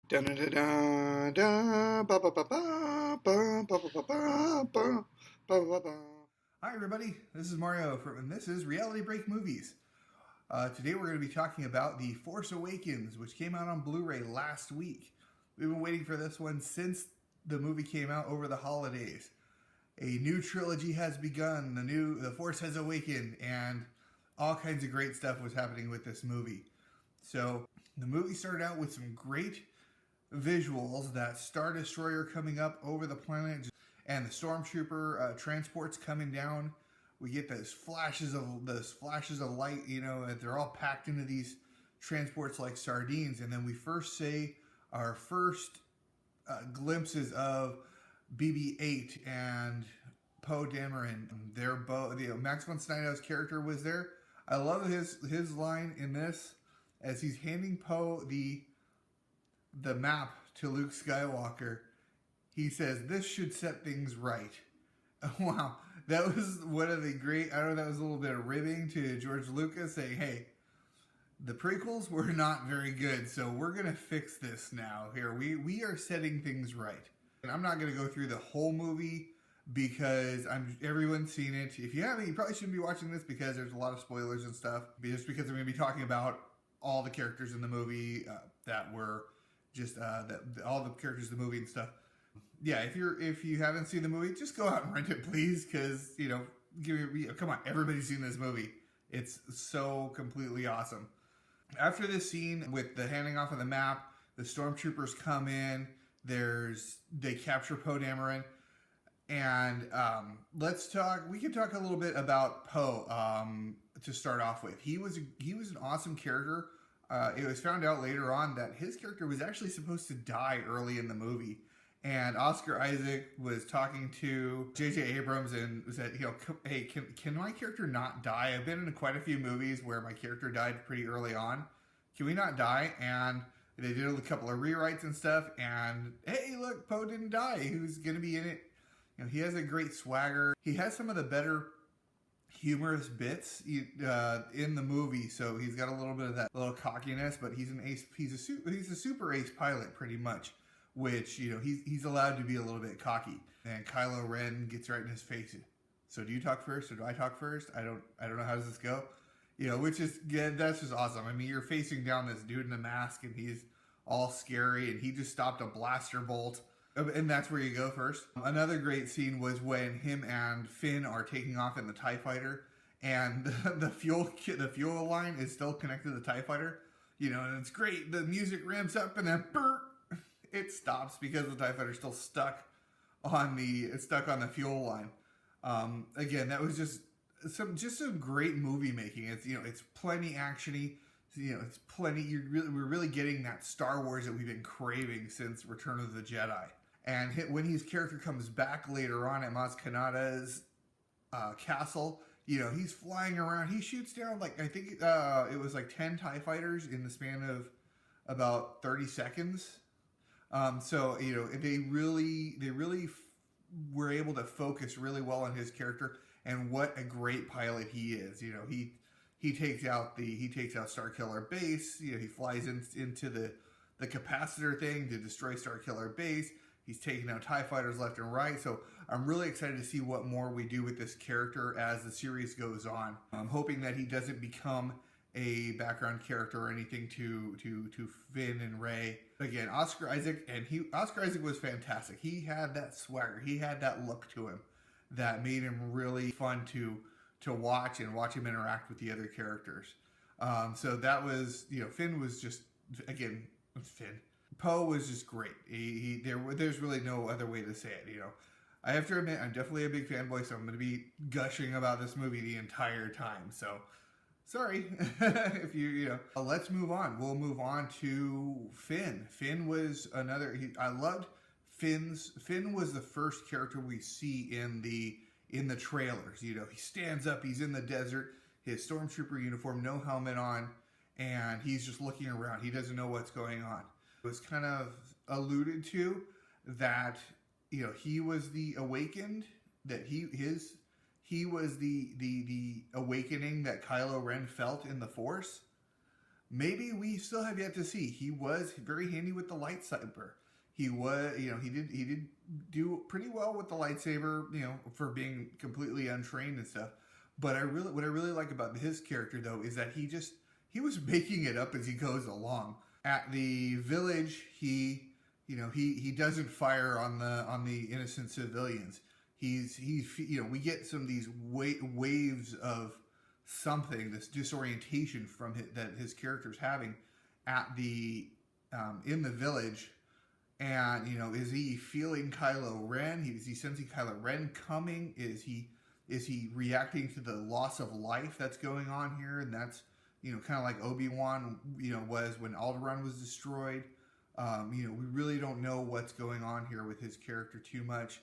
Da da da da da ba ba ba ba ba ba ba ba ba ba ba ba ba. Hi, everybody. This is Mario, and this is Reality Break Movies. Today, we're going to be talking about The Force Awakens, which came out on Blu ray last week. We've been waiting for this one since the movie came out over the holidays. A new trilogy has begun, The Force has awakened, and all kinds of great stuff was happening with this movie. So, the movie started out with some great visuals, that Star Destroyer coming up over the planet and the stormtrooper transports coming down. We get those flashes of light. They're all packed into these transports like sardines, and then we first see our first glimpses of BB-8 and Poe Dameron. They're both. Max von Sydow's character was there. I love his line in this as he's handing Poe the map to Luke Skywalker. He says, "This should set things right." Wow, that was one of the great. I don't know. That was a little bit of ribbing to George Lucas, saying, "Hey, the prequels were not very good, so we're gonna fix this now. Here, we are setting things right." And I'm not gonna go through the whole movie because everyone's seen it. If you haven't, you probably shouldn't be watching this because there's a lot of spoilers and stuff. Just because I'm gonna be talking about all the characters in the movie that were just all the characters in the movie and stuff. Yeah, if you haven't seen the movie, just go out and rent it, please, because come on, everybody's seen this movie. It's so completely awesome. After this scene with the handing off of the map, the stormtroopers come in. They capture Poe Dameron, and let's talk. We can talk a little bit about Poe to start off with. He was an awesome character. It was found out later on that his character was actually supposed to die early in the movie. And Oscar Isaac was talking to J.J. Abrams and said, "Hey, can my character not die? I've been in quite a few movies where my character died pretty early on. Can we not die?" And they did a couple of rewrites and stuff. And hey, look, Poe didn't die. He was going to be in it. He has a great swagger. He has some of the better humorous bits in the movie, so he's got a little bit of that little cockiness. But he's an ace. He's a super ace pilot, pretty much. Which he's allowed to be a little bit cocky. And Kylo Ren gets right in his face. "So do you talk first, or do I talk first? I don't know, how does this go?" Which is that's just awesome. I mean, you're facing down this dude in a mask, and he's all scary, and he just stopped a blaster bolt, and that's where you go first. Another great scene was when him and Finn are taking off in the TIE fighter, and the fuel line is still connected to the TIE fighter. And it's great. The music ramps up, and then it stops because the TIE fighter is still stuck on the fuel line. Again, that was just some great movie making. It's plenty actiony. It's plenty. We're really getting that Star Wars that we've been craving since Return of the Jedi. And when his character comes back later on at Maz Kanata's castle, he's flying around. He shoots down I think it was like 10 TIE fighters in the span of about 30 seconds. So they really were able to focus really well on his character and what a great pilot he is. He takes out Starkiller Base. He flies into the capacitor thing to destroy Starkiller Base. He's taking out TIE fighters left and right. So I'm really excited to see what more we do with this character as the series goes on. I'm hoping that he doesn't become a background character or anything to Finn and Rey. Again, Oscar Isaac was fantastic. He had that swagger. He had that look to him that made him really fun to watch and watch him interact with the other characters. So that was, Finn was just, again, Finn. Poe was just great. There's really no other way to say it. I have to admit, I'm definitely a big fanboy, so I'm going to be gushing about this movie the entire time. So sorry if let's move on. We'll move on to Finn. Finn was I loved Finn was the first character we see in the trailers. He stands up, he's in the desert, his stormtrooper uniform, no helmet on, and he's just looking around. He doesn't know what's going on. It was kind of alluded to that he was the awakened, that he was the awakening that Kylo Ren felt in the Force. maybe we still have yet to see. He was very handy with the lightsaber. He was, he did do pretty well with the lightsaber, for being completely untrained and stuff. But what I really like about his character though is that he was making it up as he goes along. At the village, he doesn't fire on the innocent civilians. We get some of these waves of something, this disorientation that his character's having at the in the village. And is he feeling Kylo Ren? Is he sensing Kylo Ren coming? Is he reacting to the loss of life that's going on here? And that's kind of like Obi-Wan was when Alderaan was destroyed. We really don't know what's going on here with his character too much.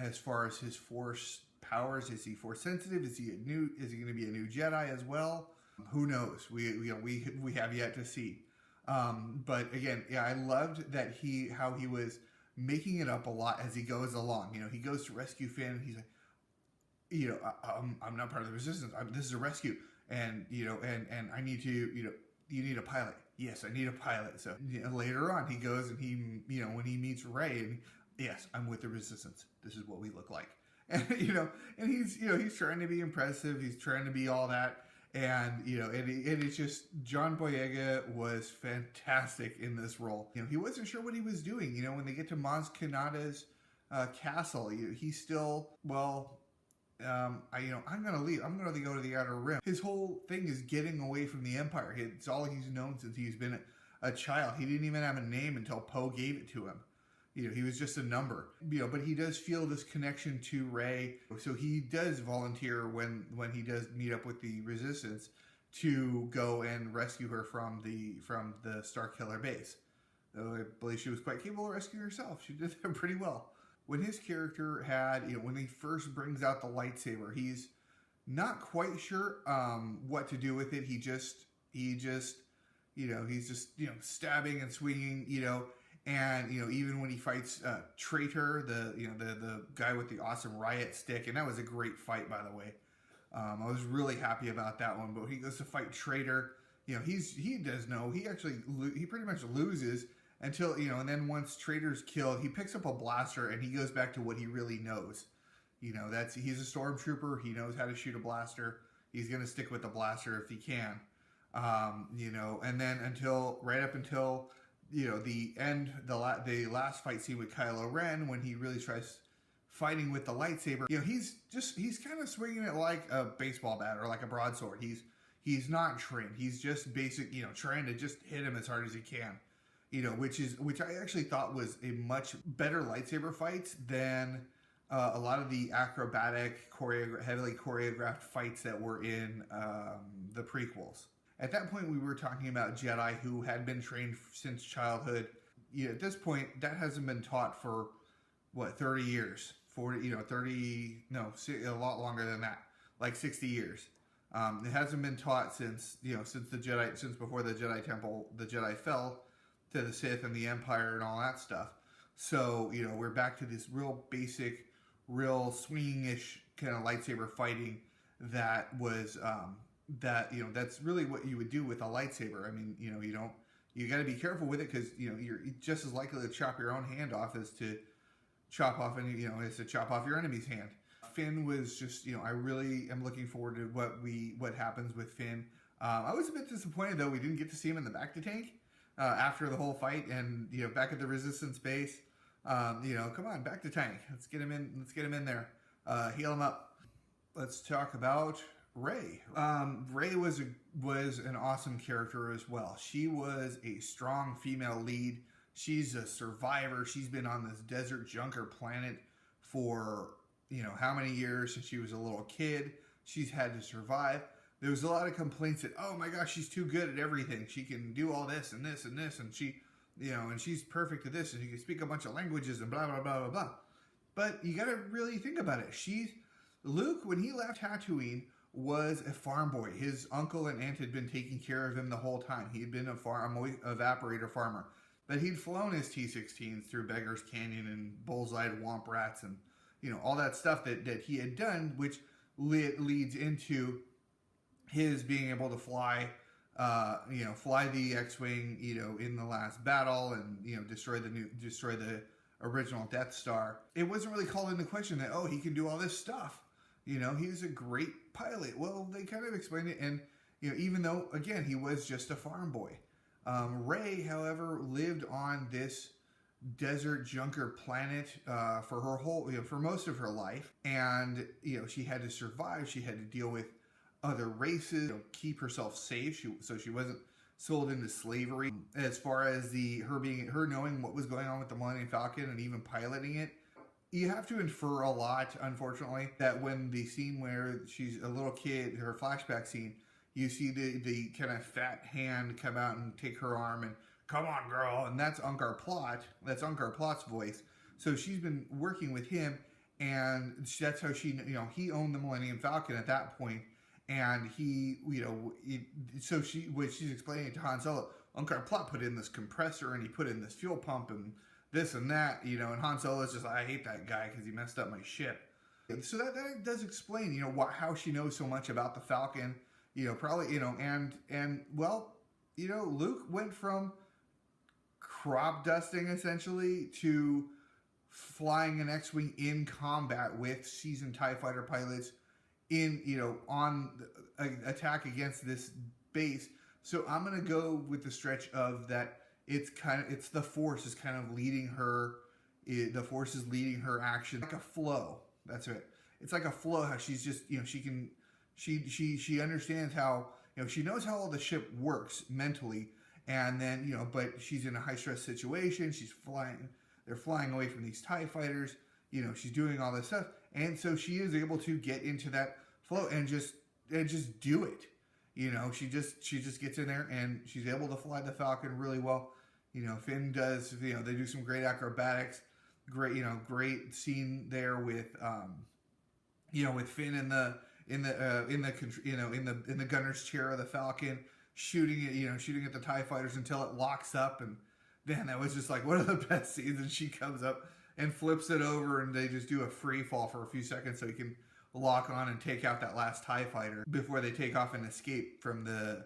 As far as his Force powers, is he Force sensitive? Is he going to be a new Jedi as well? Who knows? We have yet to see. But again, yeah, I loved that how he was making it up a lot as he goes along. He goes to rescue Finn. And he's like, I'm not part of the Resistance. This is a rescue, and and I need to, you need a pilot. Yes, I need a pilot. So later on, he goes and when he meets Rey, and yes, I'm with the Resistance. This is what we look like, and and he's trying to be impressive. He's trying to be all that. And and it's just, John Boyega was fantastic in this role. He wasn't sure what he was doing. When they get to Maz Kanata's castle, he's still, I'm gonna leave. I'm gonna go to the Outer Rim. His whole thing is getting away from the Empire. It's all he's known since he's been a child. He didn't even have a name until Poe gave it to him. He was just a number. But he does feel this connection to Rey. So he does volunteer when he does meet up with the Resistance to go and rescue her from the Starkiller base. Though I believe she was quite capable of rescuing herself. She did that pretty well. When his character had, when he first brings out the lightsaber, he's not quite sure what to do with it. He's just stabbing and swinging, and even when he fights Traitor, the guy with the awesome riot stick, and that was a great fight, by the way. I was really happy about that one. But he goes to fight Traitor. He pretty much loses until and then once Traitor's killed, he picks up a blaster and he goes back to what he really knows. He's a stormtrooper. He knows how to shoot a blaster. He's gonna stick with the blaster if he can. And then right up until the end, the last fight scene with Kylo Ren, when he really tries fighting with the lightsaber, he's kind of swinging it like a baseball bat or like a broadsword. He's not trained. He's just basic, trying to just hit him as hard as he can, which I actually thought was a much better lightsaber fight than a lot of the acrobatic, heavily choreographed fights that were in the prequels. At that point, we were talking about Jedi who had been trained since childhood. At this point, that hasn't been taught for, 30 years? 40, 30, no, a lot longer than that, like 60 years. It hasn't been taught since before the Jedi Temple, the Jedi fell to the Sith and the Empire and all that stuff. So, we're back to this real basic, real swinging-ish kind of lightsaber fighting that was... that's really what you would do with a lightsaber. I mean, you got to be careful with it because, you're just as likely to chop your own hand off as to chop off your enemy's hand. Finn was just, I really am looking forward to what happens with Finn. I was a bit disappointed though we didn't get to see him in the back to tank after the whole fight and, back at the Resistance base. Come on, back to tank. Let's get him in there. Heal him up. Let's talk about Rey. Rey was an awesome character as well. She was a strong female lead. She's a survivor. She's been on this desert junker planet for, how many years since she was a little kid. She's had to survive. There was a lot of complaints that, oh my gosh, she's too good at everything. She can do all this and this and this, and she, and she's perfect at this, and she can speak a bunch of languages and blah, blah, blah, blah, blah. But you gotta really think about it. Luke, when he left Tatooine, was a farm boy. His uncle and aunt had been taking care of him the whole time. He had been a evaporator farmer. But he'd flown his T-16s through Beggar's Canyon and bullseyed womp rats and, all that stuff that he had done, which leads into his being able to fly fly the X-wing, in the last battle, and destroy the original Death Star. It wasn't really called into question that he can do all this stuff. He's a great pilot. Well, they kind of explained it, and even though again he was just a farm boy, Rey, however, lived on this desert junker planet for her whole, for most of her life, and she had to survive. She had to deal with other races, keep herself safe, so she wasn't sold into slavery. As far as her knowing what was going on with the Millennium Falcon and even piloting it, you have to infer a lot, unfortunately, that when the scene where she's a little kid, her flashback scene, you see the kind of fat hand come out and take her arm and, "Come on, girl," and that's Unkar Plot. That's Unkar Plot's voice. So she's been working with him, and that's how she, he owned the Millennium Falcon at that point, and he, what she's explaining it to Han Solo, Unkar Plot put in this compressor, and he put in this fuel pump, and this and that, and Han Solo's just like, "I hate that guy because he messed up my ship." And so that does explain, how she knows so much about the Falcon, probably, and well, Luke went from crop dusting essentially to flying an X-wing in combat with seasoned TIE fighter pilots in, on attack against this base. So I'm gonna go with the stretch of that. It's the Force is kind of leading her. The Force is leading her action like a flow. That's it. It's like a flow. How she's just, she understands how, she knows how all the ship works mentally, and then but she's in a high stress situation. She's flying. They're flying away from these TIE fighters. She's doing all this stuff, and so she is able to get into that flow and just do it. She just gets in there and she's able to fly the Falcon really well. Finn does. They do some great acrobatics. Great scene there with with Finn in the gunner's chair of the Falcon, shooting at the TIE fighters until it locks up, and man, that was just like one of the best scenes. And she comes up and flips it over, and they just do a free fall for a few seconds so he can lock on and take out that last TIE fighter before they take off and escape from the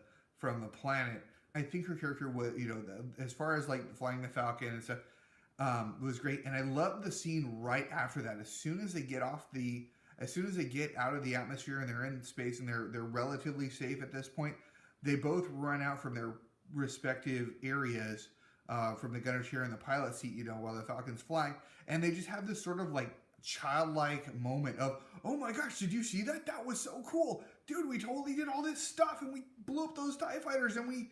planet. I think her character was, as far as like flying the Falcon and stuff, was great. And I love the scene right after that. As soon as they get out of the atmosphere and they're in space and they're relatively safe at this point, they both run out from their respective areas, from the gunner chair and the pilot seat, while the Falcon's flying, and they just have this sort of like childlike moment of, "Oh my gosh, did you see that? That was so cool, dude! We totally did all this stuff, and we blew up those TIE fighters, and we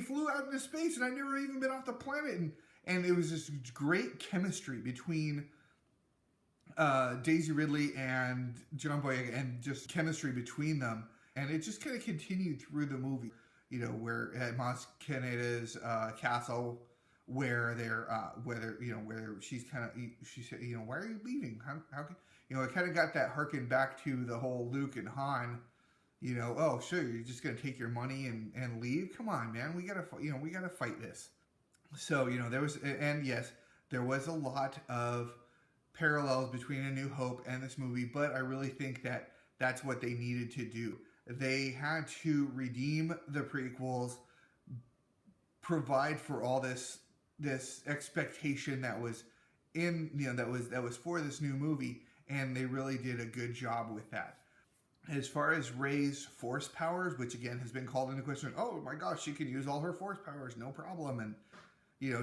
flew out into space, and I've never even been off the planet." And it was this great chemistry between Daisy Ridley and John Boyega, and just chemistry between them, and it just kind of continued through the movie. Where at Maz Kaneda's castle, where she said, "Why are you leaving? How can, it kind of got that harkened back to the whole Luke and Han, "Oh, sure, you're just gonna take your money and leave? Come on, man, we gotta fight this." So there was, and yes, there was a lot of parallels between A New Hope and this movie, but I really think that that's what they needed to do. They had to redeem the prequels, provide for all this expectation that was in, that was for this new movie, and they really did a good job with that. As far as Rey's force powers, which again has been called into question, "Oh my gosh, she can use all her force powers, no problem," and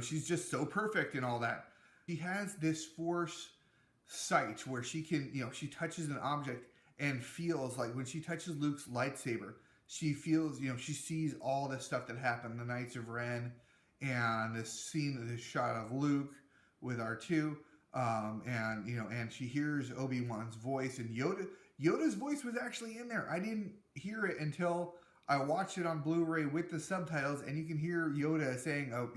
she's just so perfect and all that. She has this force sight where she can, she touches an object and feels like, when she touches Luke's lightsaber, she feels, she sees all this stuff that happened, the Knights of Ren, and this shot of Luke with R2, and she hears Obi-Wan's voice, and Yoda's voice was actually in there. I didn't hear it until I watched it on Blu-ray with the subtitles, and you can hear Yoda saying, "Oh,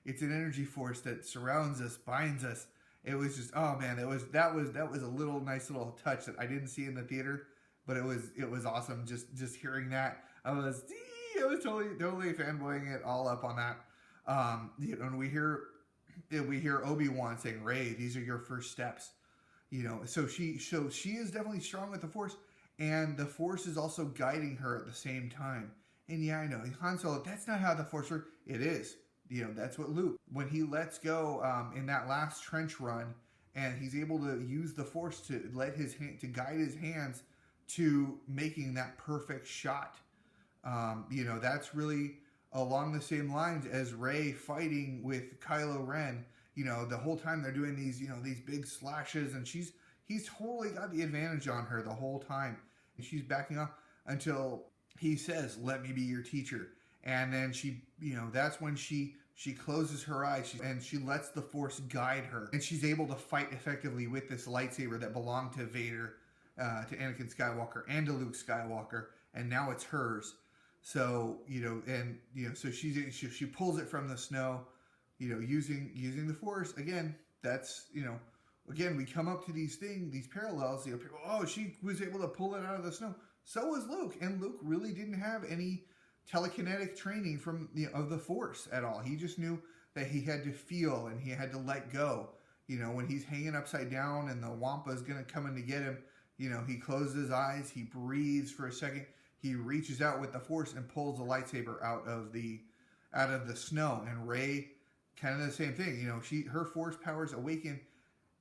it's an energy force that surrounds us, binds us." It was just, oh man, that was a nice little touch that I didn't see in the theater, but it was awesome just hearing that. I was totally fanboying it all up on that. And we hear Obi-Wan saying, "Rey, these are your first steps." So she is definitely strong with the Force, and the Force is also guiding her at the same time. And yeah, I know, Han Solo, that's not how the Force works. It is. That's what Luke, when he lets go in that last trench run, and he's able to use the Force to to guide his hands to making that perfect shot. That's really along the same lines as Rey fighting with Kylo Ren. The whole time they're doing these big slashes, and he's totally got the advantage on her the whole time. And she's backing up until he says, "Let me be your teacher." And then that's when she closes her eyes and she lets the Force guide her. And she's able to fight effectively with this lightsaber that belonged to Vader, to Anakin Skywalker, and to Luke Skywalker. And now it's hers. So, so she pulls it from the snow, using the Force. Again, that's, again, we come up to these parallels, people, oh, she was able to pull it out of the snow. So was Luke. And Luke really didn't have any telekinetic training from of the Force at all. He just knew that he had to feel and he had to let go. When he's hanging upside down and the Wampa is going to come in to get him, he closes his eyes, he breathes for a second, he reaches out with the Force and pulls the lightsaber out of the snow. And Rey, kind of the same thing. Her Force powers awaken,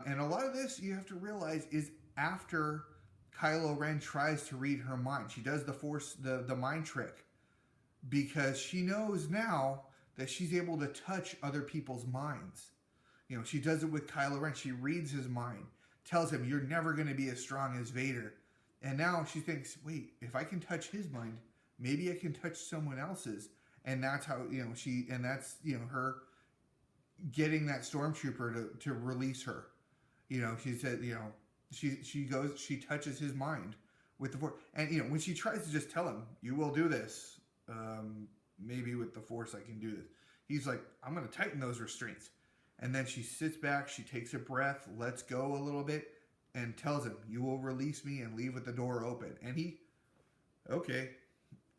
and a lot of this you have to realize is after Kylo Ren tries to read her mind. She does the Force, the mind trick, because she knows now that she's able to touch other people's minds. She does it with Kylo Ren. She reads his mind, tells him, "You're never going to be as strong as Vader." And now she thinks, wait, if I can touch his mind, maybe I can touch someone else's. And that's how, her getting that stormtrooper to release her. She said, she touches his mind with the Force. And, when she tries to just tell him, "You will do this. Maybe with the Force I can do this." He's like, "I'm going to tighten those restraints." And then she sits back, she takes a breath, lets go a little bit, and tells him, "You will release me and leave with the door open." And he, okay,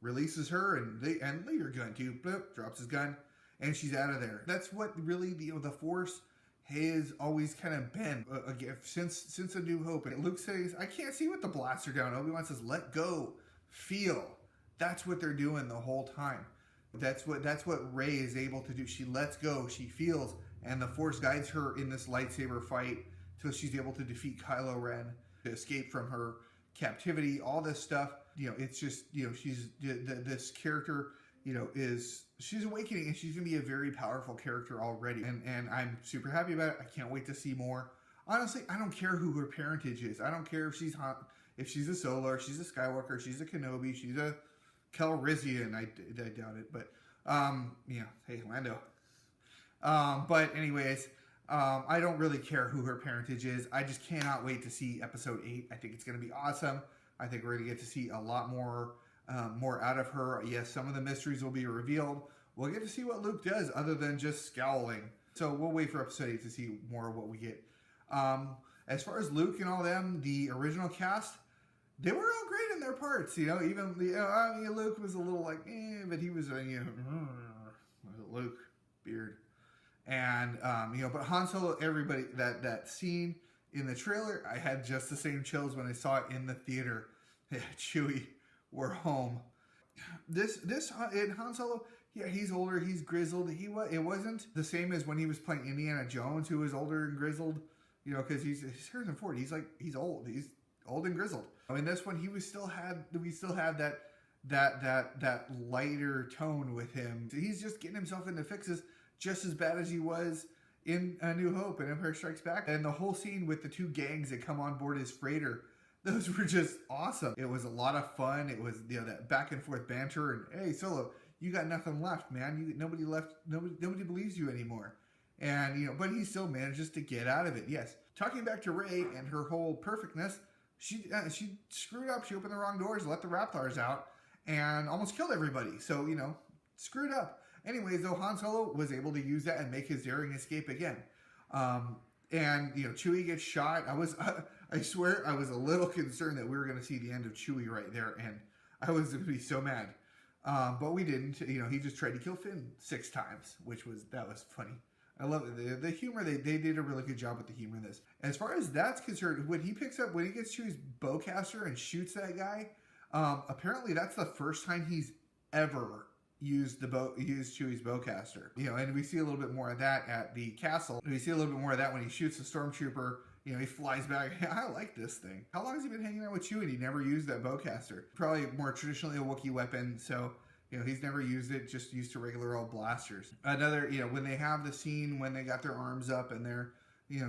releases her, and leave your gun too. Boop, drops his gun, and she's out of there. That's what really the Force has always kind of been since A New Hope. And Luke says, "I can't see with the blaster down." Obi-Wan says, "Let go, feel." That's what they're doing the whole time. That's what Rey is able to do. She lets go, she feels, and the Force guides her in this lightsaber fight till she's able to defeat Kylo Ren, to escape from her captivity, all this stuff. It's just, she's this character, she's awakening, and she's going to be a very powerful character already. And I'm super happy about it. I can't wait to see more. Honestly, I don't care who her parentage is. I don't care if she's a Solo, she's a Skywalker, she's a Kenobi, she's a Calrissian. I doubt it, but hey, Lando. But anyways, I don't really care who her parentage is. I just cannot wait to see episode 8. I think it's going to be awesome. I think we're going to get to see a lot more out of her. Yes, some of the mysteries will be revealed. We'll get to see what Luke does other than just scowling. So we'll wait for episode 8 to see more of what we get. As far as Luke and all them, the original cast, they were all great in their parts. Even Luke was a little like, but he was Luke beard. And, but Han Solo, everybody, that scene in the trailer, I had just the same chills when I saw it in the theater. Chewie, we're home. This in Han Solo, yeah, he's older, he's grizzled. It wasn't the same as when he was playing Indiana Jones, who was older and grizzled, because he's Harrison Ford. He's old. He's old and grizzled. I mean, this one, we still had that lighter tone with him. He's just getting himself into fixes, just as bad as he was in A New Hope and Empire Strikes Back. And the whole scene with the two gangs that come on board his freighter, those were just awesome. It was a lot of fun. It was, that back and forth banter. And, hey, Solo, you got nothing left, man. Nobody believes you anymore. And, but he still manages to get out of it. Yes. Talking back to Rey and her whole perfectness, she screwed up. She opened the wrong doors, let the Raptors out, and almost killed everybody. So, screwed up. Anyways, though, Han Solo was able to use that and make his daring escape again. And, Chewie gets shot. I swear I was a little concerned that we were going to see the end of Chewie right there, and I was going to be so mad. But we didn't. He just tried to kill Finn 6 times, that was funny. I love it. The humor, they did a really good job with the humor in this. As far as that's concerned, when he gets Chewie's bowcaster and shoots that guy, apparently that's the first time he's ever used Chewie's bowcaster. And we see a little bit more of that at the castle. We see a little bit more of that when he shoots the stormtrooper. He flies back. I like this thing. How long has he been hanging out with Chewie? He never used that bowcaster. Probably more traditionally a Wookiee weapon, so he's never used it, just used to regular old blasters. Another, when they have the scene when they got their arms up and they're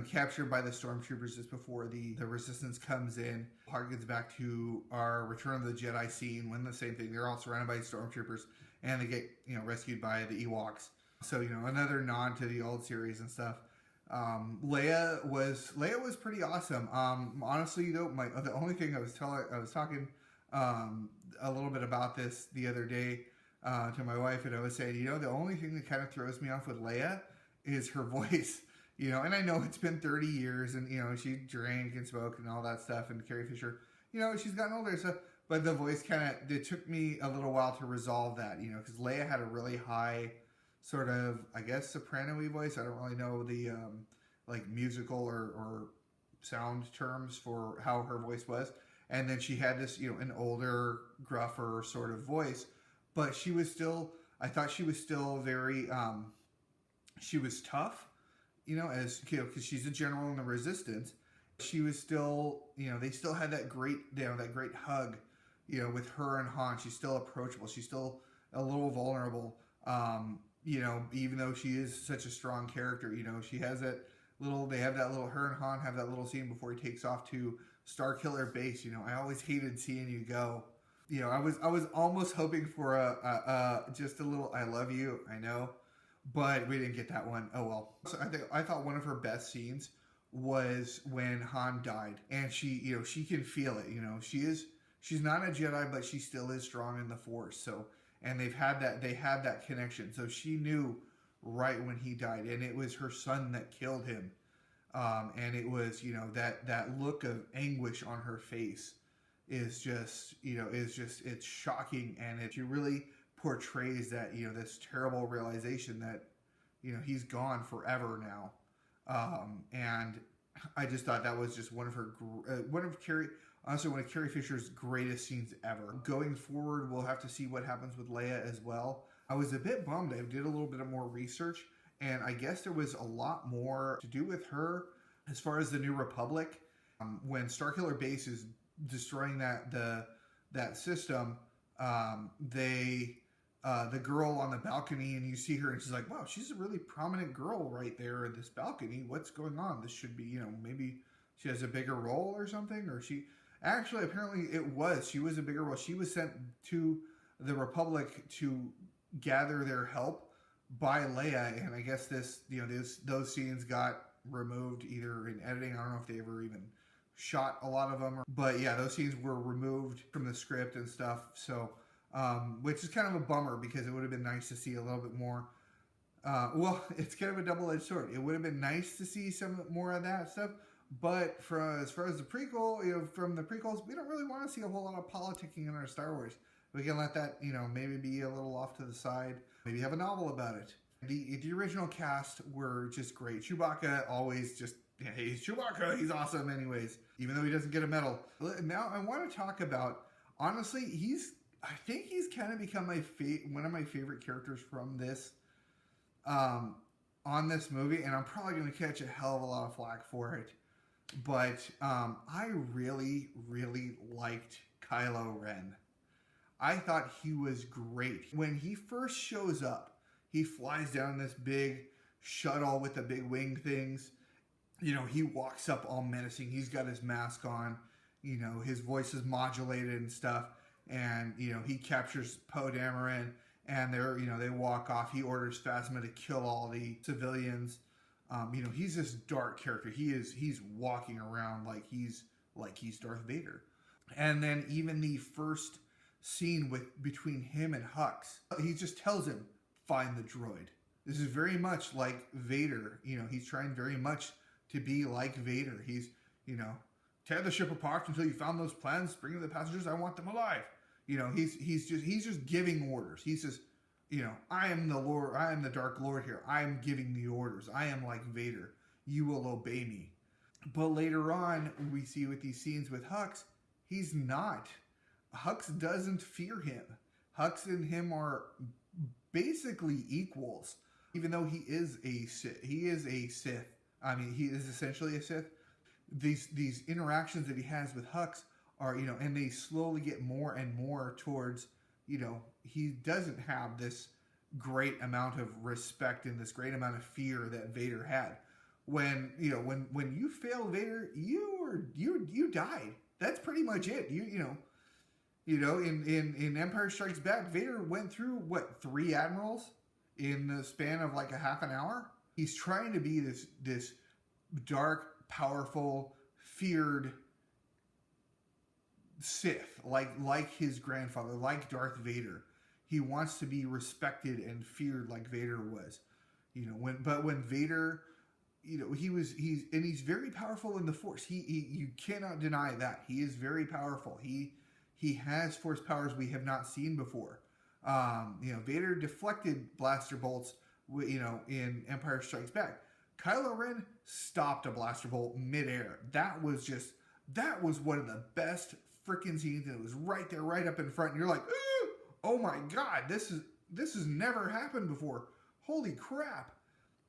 captured by the stormtroopers just before the resistance comes in. Harkens back to our Return of the Jedi scene when the same thing. They're all surrounded by stormtroopers and they get rescued by the Ewoks. So another nod to the old series and stuff. Leia was pretty awesome. Honestly though, the only thing I was talking a little bit about this the other day to my wife, and I was saying, the only thing that kind of throws me off with Leia is her voice. And I know it's been 30 years and, she drank and smoked and all that stuff. And Carrie Fisher, she's gotten older. So, but the voice it took me a little while to resolve that, because Leia had a really high sort of, I guess, soprano-y voice. I don't really know the, like musical or sound terms for how her voice was. And then she had this, an older, gruffer sort of voice, but she was still, I thought she was still very, she was tough. Because she's a general in the Resistance, she was still, they still had that great, that great hug, with her and Han. She's still approachable. She's still a little vulnerable, even though she is such a strong character. She has that little, her and Han have that little scene before he takes off to Starkiller Base. I always hated seeing you go. I was almost hoping for just a little, I love you, I know. But we didn't get that one. Oh well. So I thought one of her best scenes was when Han died, and she, she can feel it. She's not a Jedi, but she still is strong in the Force. So, and they had that connection. So she knew right when he died, and it was her son that killed him. And it was, that look of anguish on her face is just, it's shocking, and she really portrays that, this terrible realization that, he's gone forever now. And I just thought that was just one of Carrie Fisher's greatest scenes ever. Going forward, we'll have to see what happens with Leia as well. I was a bit bummed. I did a little bit of more research, and I guess there was a lot more to do with her as far as the New Republic. When Starkiller Base is destroying that system, the girl on the balcony, and you see her and she's like, wow, she's a really prominent girl right there in this balcony. What's going on? This should be, maybe she has a bigger role or something, or she actually, apparently she was a bigger role. She was sent to the Republic to gather their help by Leia. And I guess those scenes got removed either in editing. I don't know if they ever even shot a lot of them, but yeah, those scenes were removed from the script and stuff. So, which is kind of a bummer because it would have been nice to see a little bit more. Well, it's kind of a double-edged sword. It would have been nice to see some more of that stuff, but as far as the prequel, from the prequels, we don't really want to see a whole lot of politicking in our Star Wars. We can let that, maybe be a little off to the side. Maybe have a novel about it. The original cast were just great. Chewbacca always just, he's Chewbacca, he's awesome anyways, even though he doesn't get a medal. Now I want to talk about, honestly, I think he's kind of become one of my favorite characters from this, on this movie, and I'm probably going to catch a hell of a lot of flack for it. But I really, really liked Kylo Ren. I thought he was great. When he first shows up, he flies down this big shuttle with the big wing things. He walks up all menacing. He's got his mask on. His voice is modulated and stuff. And, he captures Poe Dameron, and they walk off. He orders Phasma to kill all the civilians. He's this dark character. He's walking around like he's Darth Vader. And then even the first scene between him and Hux, he just tells him, find the droid. This is very much like Vader. He's trying very much to be like Vader. He's, tear the ship apart until you found those plans, bring in the passengers, I want them alive. He's just giving orders. He says, I am the Lord, I am the Dark Lord here. I am giving the orders. I am like Vader. You will obey me. But later on, we see with these scenes with Hux, he's not. Hux doesn't fear him. Hux and him are basically equals, even though he is a Sith. He is a Sith. I mean, he is essentially a Sith. These interactions that he has with Hux are, and they slowly get more and more towards, he doesn't have this great amount of respect and this great amount of fear that Vader had. When you fail Vader, you died. That's pretty much it. In Empire Strikes Back, Vader went through, 3 admirals in the span of like a half an hour? He's trying to be this dark, powerful, feared Sith, like his grandfather, like Darth Vader. He wants to be respected and feared like Vader was. When Vader, he's very powerful in the Force. You cannot deny that. He is very powerful. He has Force powers we have not seen before. Vader deflected blaster bolts, in Empire Strikes Back. Kylo Ren stopped a blaster bolt midair. That was one of the best freaking scenes, and it was right there, right up in front. And you're like, oh my God, this has never happened before. Holy crap.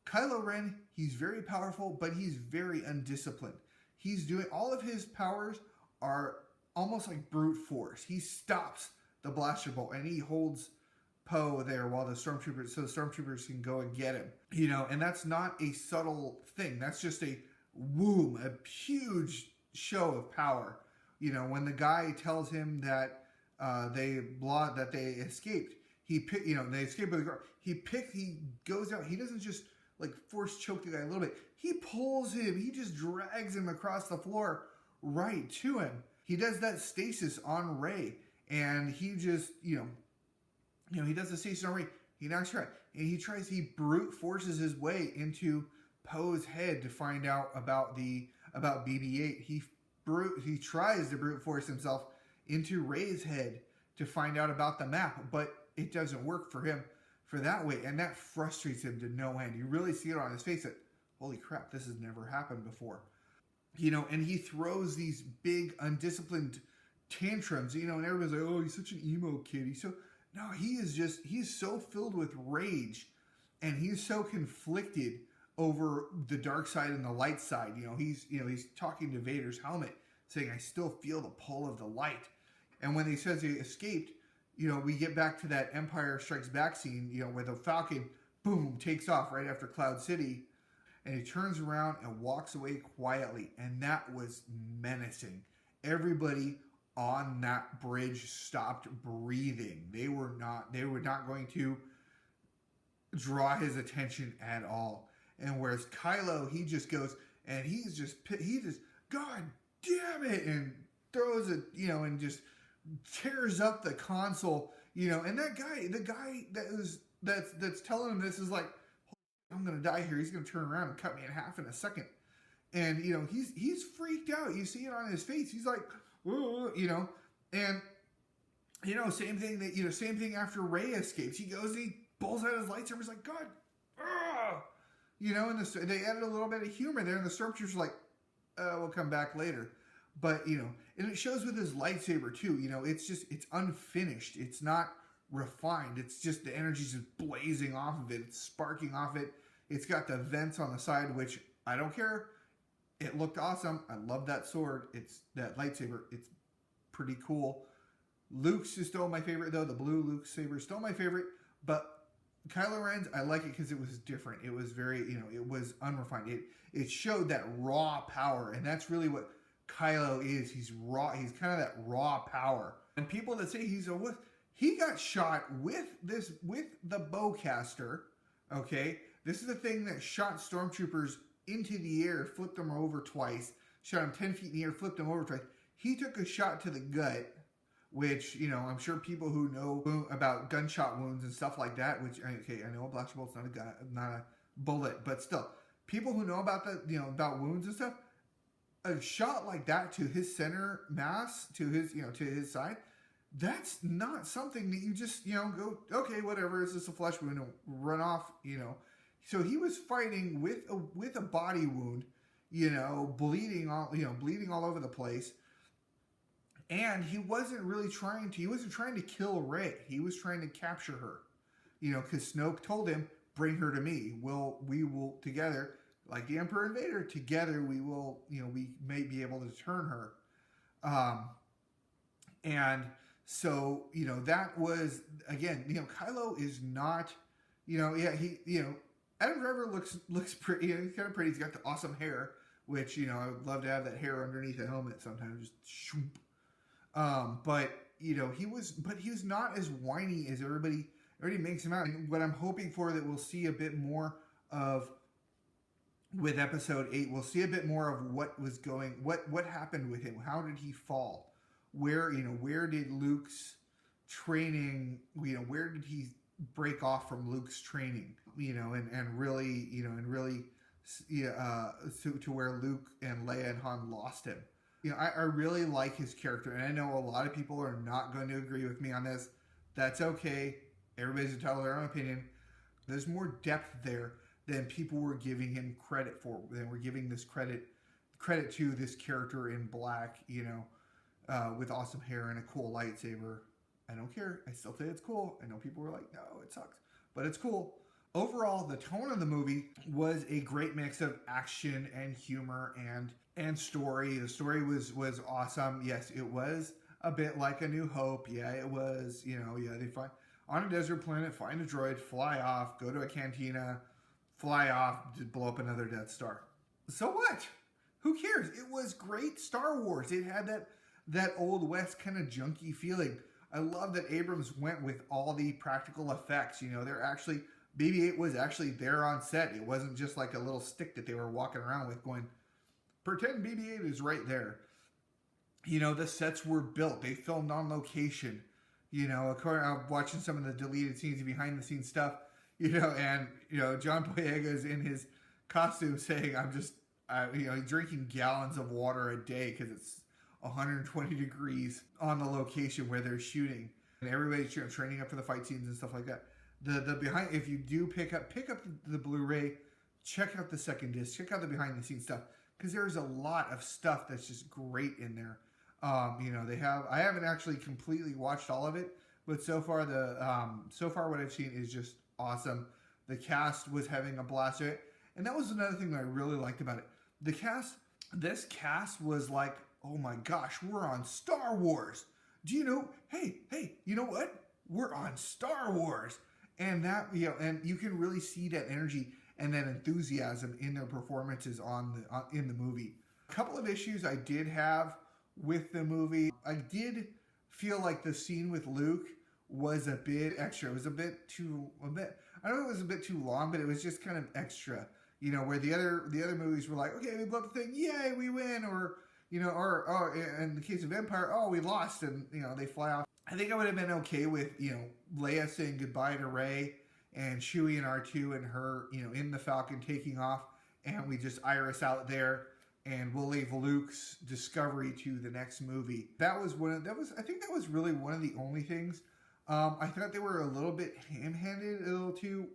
Kylo Ren, he's very powerful, but he's very undisciplined. He's doing, all of his powers are almost like brute force. He stops the blaster bolt and he holds Poe there while the stormtroopers can go and get him. And that's not a subtle thing. That's just a huge show of power. When the guy tells him that they escaped, they escaped with the guard. He goes out. He doesn't just like force choke the guy a little bit. He pulls him. He just drags him across the floor right to him. He does that stasis on Rey, and he just he does the stasis on Rey. He knocks her out, and he brute forces his way into Poe's head to find out about BB-8. He tries to brute force himself into Rey's head to find out about the map, but it doesn't work for him for that way, and that frustrates him to no end. You really see it on his face that, holy crap, this has never happened before. And he throws these big undisciplined tantrums, and everybody's like, oh, he's such an emo kid. He's so filled with rage, and he's so conflicted over the dark side and the light side. He's talking to Vader's helmet, saying, I still feel the pull of the light. And when he says he escaped, we get back to that Empire Strikes Back scene, where the Falcon, boom, takes off right after Cloud City, and he turns around and walks away quietly. And that was menacing. Everybody on that bridge stopped breathing. They were not going to draw his attention at all. And whereas Kylo, he just goes and he just God damn it, and throws it, and just tears up the console, and the guy that's telling him this is like, I'm gonna die here. He's gonna turn around and cut me in half in a second. And he's freaked out. You see it on his face. He's like, and same thing after Rey escapes. He goes and he pulls out his lightsaber. He's like, God, and they added a little bit of humor there, and the stormtroopers are like, we'll come back later. But and it shows with his lightsaber too. It's unfinished. It's not refined. It's just the energy's just blazing off of it. It's sparking off it. It's got the vents on the side, which I don't care. It looked awesome. I love that sword. It's that lightsaber. It's pretty cool. Luke's is still my favorite though. The blue Luke saber is still my favorite. But Kylo Ren's, I like it because it was different. It was very, it was unrefined. It showed that raw power, and that's really what Kylo is. He's raw. He's kind of that raw power. And people that say he's a wuss, he got shot with the bowcaster. Okay, this is the thing that shot stormtroopers into the air, flipped them over twice, shot him 10 feet in the air, flipped them over twice. He took a shot to the gut, which, I'm sure people who know about gunshot wounds and stuff like that, which, okay, I know a blaster bolt's not a gun, not a bullet, but still, people who know about that, about wounds and stuff, a shot like that to his center mass, to his side, that's not something that you just, go, okay, whatever, it's just a flesh wound, and run off, So he was fighting with a body wound, bleeding all over the place. And he wasn't trying to kill Rey. He was trying to capture her. Because Snoke told him, bring her to me. We will together, like the Emperor and Vader, together we will, we may be able to turn her. And so, that was, again, Kylo is not, Adam Driver looks pretty, he's kind of pretty. He's got the awesome hair, which, I would love to have that hair underneath the helmet sometimes, just shoop. But he was not as whiny as everybody makes him out. And what I'm hoping for that we'll see a bit more of with episode 8, we'll see a bit more of what happened with him. How did he fall? Where did Luke's training, where did he break off from Luke's training, and really to where Luke and Leia and Han lost him. I really like his character, and I know a lot of people are not going to agree with me on this. That's okay. Everybody's entitled to their own opinion. There's more depth there than people were giving him credit for. Than we're giving this credit to this character in black, with awesome hair and a cool lightsaber. I don't care. I still say it's cool. I know people were like, no, it sucks, but it's cool. Overall, the tone of the movie was a great mix of action and humor and story. The story was awesome. Yes, it was a bit like A New Hope. Yeah, it was, they find on a desert planet, find a droid, fly off, go to a cantina, fly off, to blow up another Death Star. So what? Who cares? It was great Star Wars. It had that Old West kind of junky feeling. I love that Abrams went with all the practical effects. They're actually, BB-8 was actually there on set. It wasn't just like a little stick that they were walking around with going, pretend BB-8 is right there. The sets were built. They filmed on location. I'm watching some of the deleted scenes, behind the scenes stuff, and, John Boyega's in his costume saying, drinking gallons of water a day because it's 120 degrees on the location where they're shooting, and everybody's training up for the fight scenes and stuff like that. The behind, if you do pick up the Blu-ray, check out the second disc, check out the behind the scenes stuff, because there's a lot of stuff that's just great in there. I haven't actually completely watched all of it, but so far what I've seen is just awesome. The cast was having a blast with it, and that was another thing that I really liked about it. This cast was like, oh my gosh, we're on Star Wars. Do you know? Hey, you know what? We're on Star Wars. And that, and you can really see that energy and that enthusiasm in their performances in the movie. A couple of issues I did have with the movie. I did feel like the scene with Luke was a bit extra. It was I don't know if it was a bit too long, but it was just kind of extra. Where the other movies were like, okay, we blew up the thing, yay, we win, or in the case of Empire, we lost, and they fly off. I think I would have been okay with Leia saying goodbye to Rey, and Chewie and R2 and her in the Falcon taking off, and we just iris out there, and we'll leave Luke's discovery to the next movie. I think that was really one of the only things. I thought they were a little bit ham-handed a little too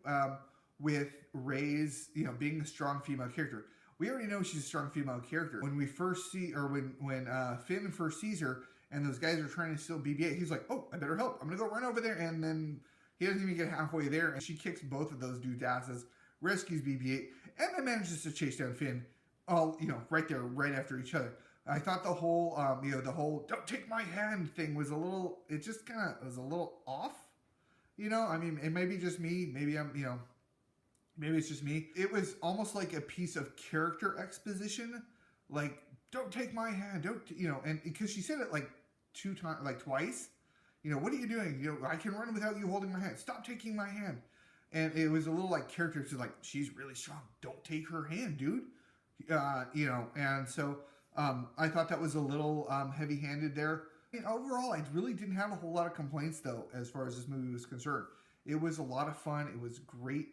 with Rey's being a strong female character. We already know she's a strong female character. When we first see, or when Finn first sees her, and those guys are trying to steal BB-8, he's like, oh, I better help. I'm going to go run over there. And then he doesn't even get halfway there, and she kicks both of those dudes' asses, rescues BB-8, and then manages to chase down Finn, all, right there, right after each other. I thought the whole, don't take my hand thing was a little off. It may be just me. Maybe maybe it's just me. It was almost like a piece of character exposition, like, don't take my hand, and because she said it like twice, what are you doing? I can run without you holding my hand. Stop taking my hand. And it was a little like character to like, she's really strong. Don't take her hand, dude. And so I thought that was a little heavy-handed there. Overall, I really didn't have a whole lot of complaints though, as far as this movie was concerned. It was a lot of fun. It was great,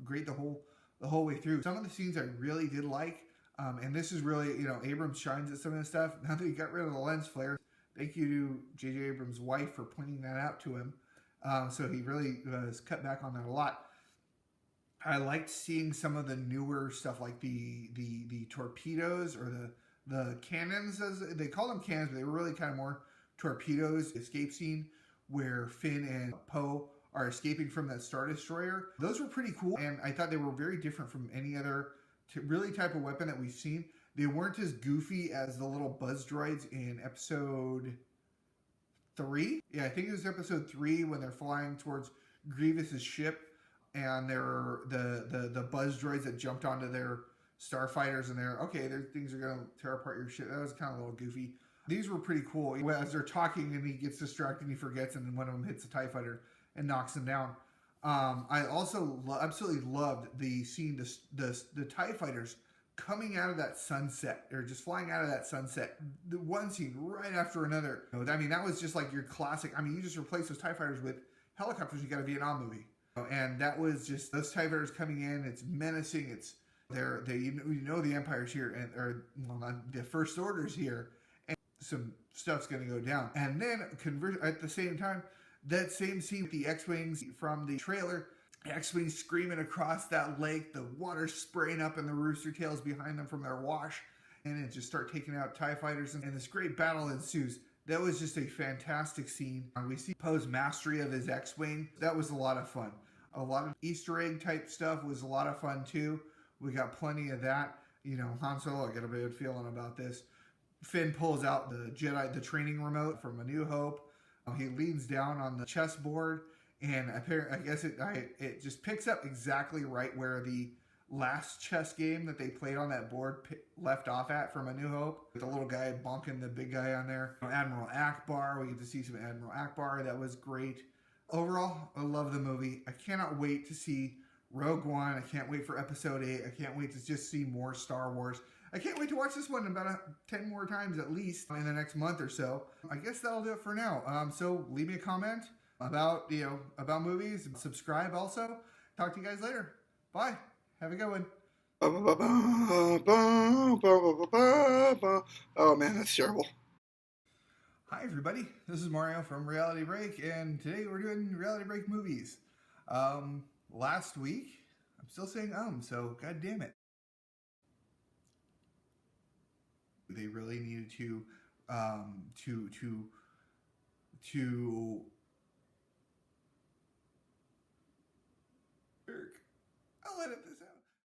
great the whole way through. Some of the scenes I really did like, and this is really, Abrams shines at some of this stuff. Now that he got rid of the lens flare, thank you to J.J. Abrams' wife for pointing that out to him. So he really has cut back on that a lot. I liked seeing some of the newer stuff, like the torpedoes or the cannons, as they call them cannons, but they were really kind of more torpedoes. Escape scene where Finn and Poe are escaping from that Star Destroyer. Those were pretty cool, and I thought they were very different from any other really type of weapon that we've seen. They weren't as goofy as the little buzz droids in episode 3. Yeah, I think it was episode 3 when they're flying towards Grievous's ship, and they're the buzz droids that jumped onto their starfighters, and things are gonna tear apart your ship. That was kind of a little goofy. These were pretty cool. As they're talking and he gets distracted and he forgets, and then one of them hits a TIE fighter and knocks him down. I also absolutely loved the scene, the TIE fighters coming out of that sunset, or just flying out of that sunset. The one scene right after another. I mean, that was just like your classic. I mean, you just replace those TIE fighters with helicopters. You got a Vietnam movie, and that was just those TIE fighters coming in. It's menacing. It's the Empire's here, the First Order's here, and some stuff's going to go down. And then at the same time, that same scene with the X-wings from the trailer. X-wings screaming across that lake, the water spraying up and the rooster tails behind them from their wash, and it just start taking out TIE fighters, and this great battle ensues. That was just a fantastic scene. We see Poe's mastery of his X-wing. That was a lot of fun. A lot of Easter egg type stuff was a lot of fun too. We got plenty of that. Han Solo, I got a bad feeling about this. Finn pulls out the training remote from A New Hope. He leans down on the chessboard, and I guess it just picks up exactly right where the last chess game that they played on that board left off at from A New Hope. The little guy bonking the big guy on there. Admiral Akbar, we get to see some Admiral Akbar. That was great. Overall, I love the movie. I cannot wait to see Rogue One. I can't wait for Episode 8. I can't wait to just see more Star Wars. I can't wait to watch this one about 10 more times at least in the next month or so. I guess that'll do it for now. So leave me a comment about movies. Subscribe also. Talk to you guys later. Bye. Have a good one. Oh man, that's terrible. Hi everybody. This is Mario from Reality Break, and today we're doing Reality Break movies. Last week, I'm still saying so god damn it. They really needed to